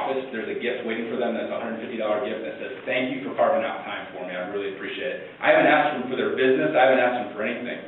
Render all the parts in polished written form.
office, there's a gift waiting for them that's a $150 gift that says, thank you for carving out time for me, I really appreciate it. I haven't asked them for their business, I haven't asked them for anything.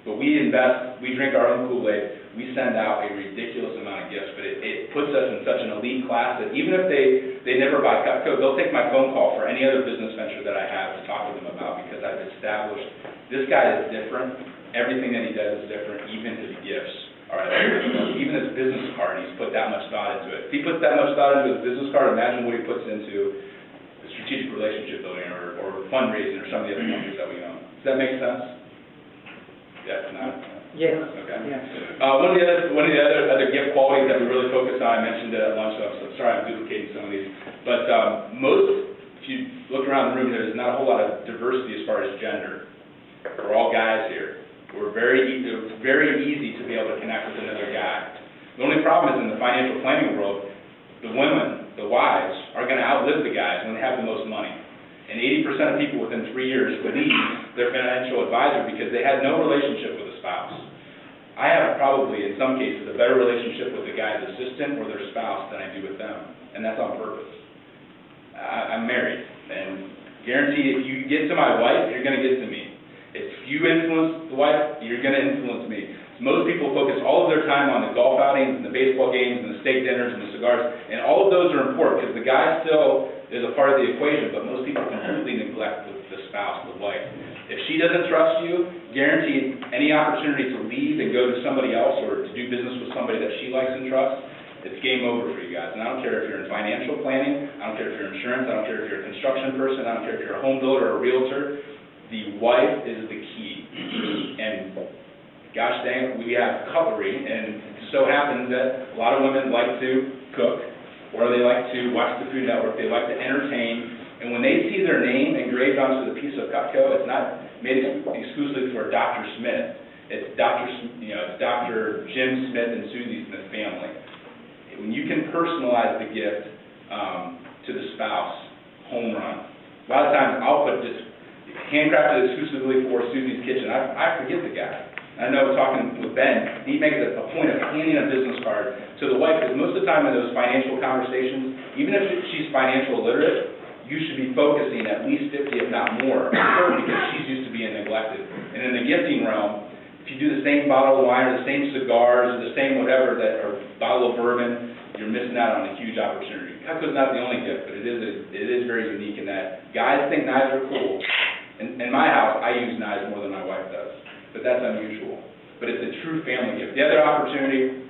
But we invest, we drink our own Kool-Aid, we send out a ridiculous amount of gifts, but it puts us in such an elite class that even if they never buy Cutco, they'll take my phone call for any other business venture that I have to talk to them about, because I've established this guy is different, everything that he does is different, even his gifts are different. Even his business card, he's put that much thought into it. If he puts that much thought into his business card, imagine what he puts into strategic relationship building or fundraising or some of the other companies that we own. Does that make sense? Yes, no? Yes. Okay. Yeah. One of the other gift qualities that we really focus on, I mentioned it at lunch, so I'm sorry I'm duplicating some of these, but if you look around the room, there's not a whole lot of diversity as far as gender. We're all guys here. It's very easy to be able to connect with another guy. The only problem is in the financial planning world, the women, the wives, are going to outlive the guys when they have the most money. And 80% of people within 3 years leave their financial advisor because they had no relationship with a spouse. I have probably, in some cases, a better relationship with the guy's assistant or their spouse than I do with them, and that's on purpose. I'm married, and guaranteed if you get to my wife, you're going to get to me. If you influence the wife, you're going to influence me. Most people focus all of their time on the golf outings and the baseball games and the steak dinners and the cigars, and all of those are important because the guy still is a part of the equation, but most people completely neglect the spouse, the wife. If she doesn't trust you, guaranteed any opportunity to leave and go to somebody else or to do business with somebody that she likes and trusts, it's game over for you guys. And I don't care if you're in financial planning, I don't care if you're insurance, I don't care if you're a construction person, I don't care if you're a home builder or a realtor, the wife is the key. And gosh dang, we have cutlery, and it so happens that a lot of women like to cook, or they like to watch the Food Network, they like to entertain, and when they see their name engraved onto the piece of Cutco, it's not made exclusively for Dr. Smith. It's Dr. Jim Smith and Susie Smith family. When you can personalize the gift to the spouse, home run. A lot of times I'll put this handcrafted exclusively for Susie's Kitchen. I forget the guy. I know talking with Ben, he makes a point of handing a business card to the wife, because most of the time in those financial conversations, even if she's financial illiterate, you should be focusing at least 50, if not more, on her, because she's used to being neglected. And in the gifting realm, if you do the same bottle of wine or the same cigars or the same whatever, or bottle of bourbon, you're missing out on a huge opportunity. Cutco's not the only gift, but it is very unique in that guys think knives are cool. In my house, I use knives more than my wife does, but that's unusual. But it's a true family gift. The other opportunity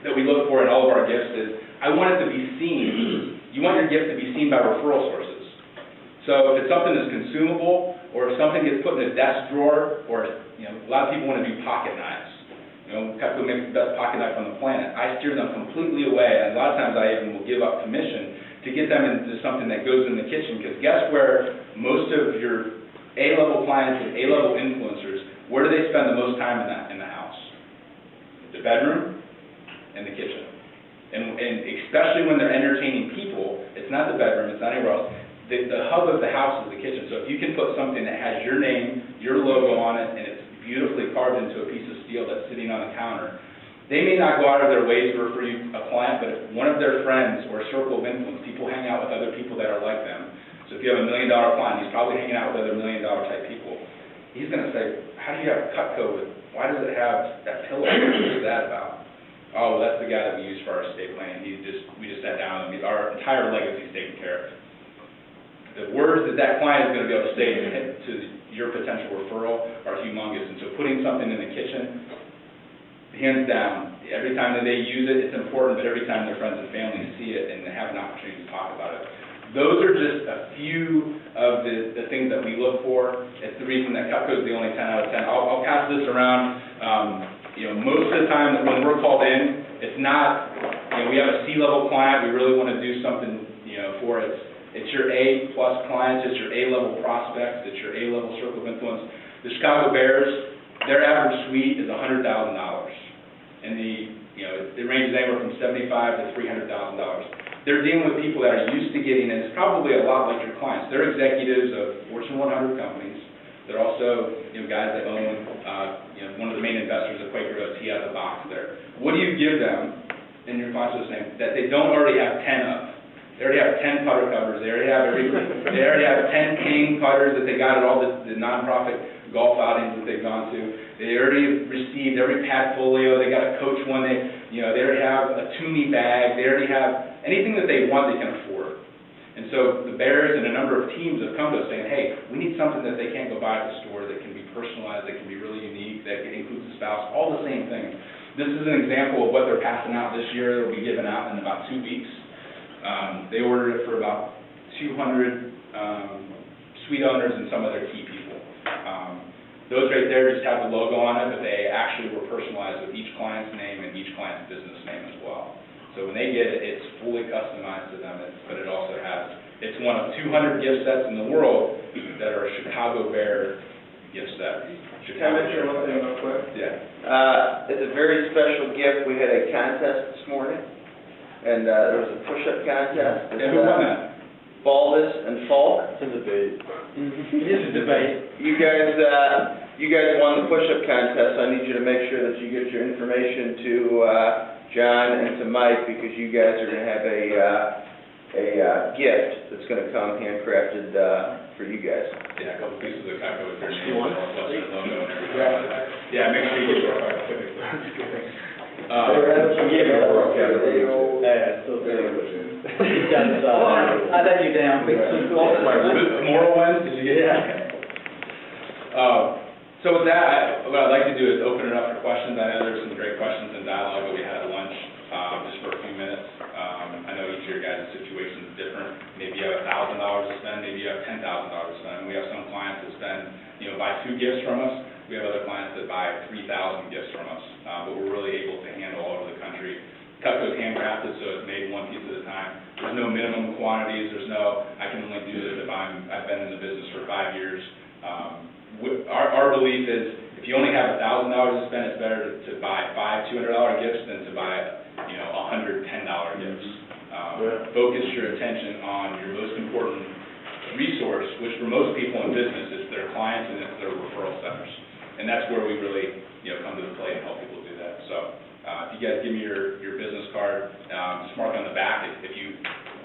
that we look for in all of our gifts is, I want it to be seen. You want your gift to be seen by referral sources. So if it's something that's consumable, or if something gets put in a desk drawer, or a lot of people want to do pocket knives. Cutco makes the best pocket knife on the planet. I steer them completely away, and a lot of times I even will give up commission to get them into something that goes in the kitchen, because guess where most of your A-level clients and A-level influencers, where do they spend the most time in the house? The bedroom and the kitchen. And especially when they're entertaining people, it's not the bedroom, it's not anywhere else. The hub of the house is the kitchen. So if you can put something that has your name, your logo on it, and it's beautifully carved into a piece of steel that's sitting on the counter, they may not go out of their way to refer you a client, but if one of their friends or a circle of influence, people hang out with other people that are like them. So if you have $1 million client, he's probably hanging out with other $1 million type people. He's going to say, how do you have Cutco? Why does it have that pillow? What is that about? Oh, well, that's the guy that we use for our estate planning. We just sat down and our entire legacy is taken care of. The words that client is going to be able to say to your potential referral are humongous. And so putting something in the kitchen, hands down, every time that they use it, it's important, but every time their friends and family see it and they have an opportunity to talk about it. Those are just a few of the things that we look for. It's the reason that Cutco is the only 10 out of 10. I'll pass this around. Most of the time when we're called in, it's not, we have a C-level client, we really want to do something, for it. It's your A-plus clients, it's your A-level prospects, it's your A-level circle of influence. The Chicago Bears, their average suite is $100,000. And it ranges anywhere from $75,000 to $300,000. They're dealing with people that are used to getting, and it's probably a lot like your clients. They're executives of Fortune 100 companies. They're also guys that own, one of the main investors of Quaker Oats. He has a box there. What do you give them, and your clients are the same, that they don't already have 10 of? They already have 10 putter covers. They already have 10 king putters that they got at all the nonprofit golf outings that they've gone to. They already received every pad folio. They got a coach one. They already have a Toomey bag. They already have anything that they want they can afford. And so the Bears and a number of teams have come to us saying, hey, we need something that they can't go buy at the store, that can be personalized, that can be really unique, that includes the spouse, all the same things. This is an example of what they're passing out this year. It will be given out in about 2 weeks. They ordered it for about 200 suite owners and some of their key people. Those right there just have the logo on it, but they actually were personalized with each client's name and each client's business name as well. So when they get it, it's fully customized to them, but it also has, it's one of 200 gift sets in the world that are Chicago Bear gift set. Can I mention one thing real quick? Yeah. It's a very special gift. We had a contest this morning, and there was a push-up contest. Yeah, who won that? Baldus and Falk. It's a debate. It is a debate. You guys won the push-up contest. I need you to make sure that you get your information to John and to Mike, because you guys are going to have a gift that's going to come handcrafted for you guys. Yeah, a couple pieces of Cutco with their name, Northwestern logo and everything. Yeah, make sure you get your I let you down. Moral ones, did you get that? So with that, what I'd like to do is open it up for questions. I know there's some great questions and dialogue that we had at lunch, just for a few minutes. I know each of your guys' situation is different. Maybe you have $1,000 to spend, maybe you have $10,000 to spend. We have some clients that spend, buy 2 gifts from us. We have other clients that buy 3,000 gifts from us, but we're really able to handle all over the country. Cutco's handcrafted, so it's made one piece at a time. There's no minimum quantities. There's no, I can only do this if I've been in the business for 5 years. Our belief is, if you only have $1,000 to spend, it's better to buy 5 $200 gifts than to buy, $110 gifts. Focus your attention on your most important resource, which for most people in business is their clients and it's their referral centers. And that's where we really, come to the plate and help people do that. So, if you guys give me your business card, just mark on the back if you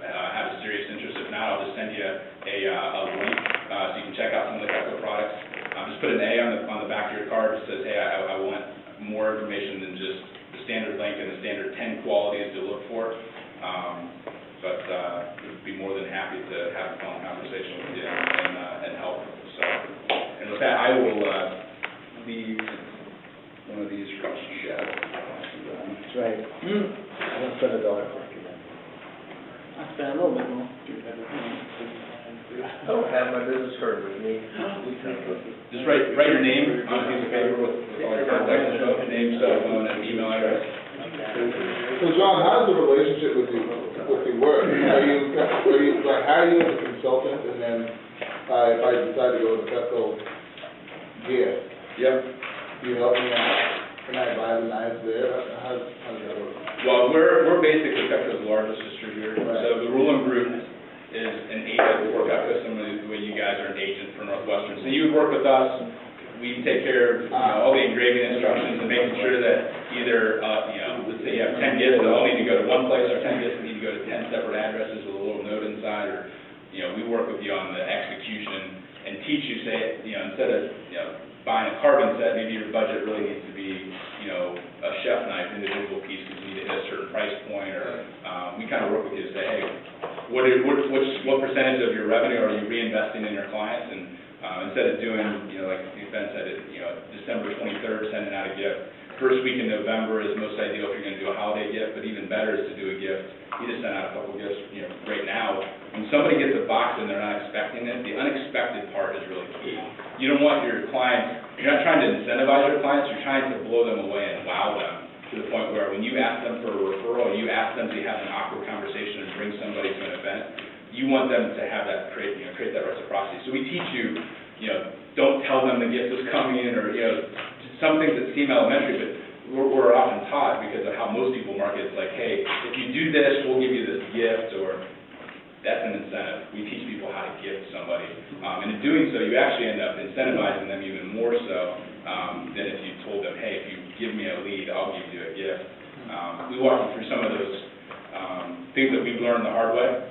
have a serious interest. If not, I'll just send you a link so you can check out some of the Cutco products. Just put an A on the back of your card that says, hey, I want more information than just the standard link and the standard 10 qualities to look for. But we'd be more than happy to have a phone conversation with you and help. So, and with that, I will leave one of these for you guys. That's right. I don't spend $1 for it. I spend a little bit more. I don't have my business card with me. Just write your name on a piece of paper with all your contact info, name, cell phone, and email address. So John, how does the relationship with you work? Are you like hire you as a consultant, and then if I decide to go with Cutco gift, Yep. you help me out? Can I buy the knives there? How does that work? Well, we're basically Cutco's largest distributor. Right. So the Ruhlin Group is an agent for Cutco, similar to the way you guys are an agent for Northwestern. So you would work with us. We take care of all the engraving instructions and making sure that either, let's say you have 10 gifts that all need to go to one place, or 10 gifts that need to go to 10 separate addresses with a little note inside, or, we work with you on the execution and teach you, say, instead of, buying a carbon set, maybe your budget really needs to be, a chef knife, individual pieces need to hit a certain price point, or we kind of work with you to say, hey, what percentage of your revenue are you reinvesting in your clients? And instead of doing, like Ben said, December 23rd, sending out a gift. First week in November is most ideal if you're going to do a holiday gift, but even better is to do a gift. You just send out a couple gifts, right now. When somebody gets a box and they're not expecting it, the unexpected part is really key. You don't want your clients, you're not trying to incentivize your clients, you're trying to blow them away and wow them to the point where when you ask them for a referral, you ask them to have an awkward conversation and bring somebody to an event, you want them to have that, create that reciprocity. So we teach you, don't tell them the gift is coming in, or, some things that seem elementary, but we're often taught because of how most people market. It's like, hey, if you do this, we'll give you this gift, or that's an incentive. We teach people how to gift somebody. And in doing so, you actually end up incentivizing them even more so than if you told them, hey, if you give me a lead, I'll give you a gift. We walk you through some of those things that we've learned the hard way.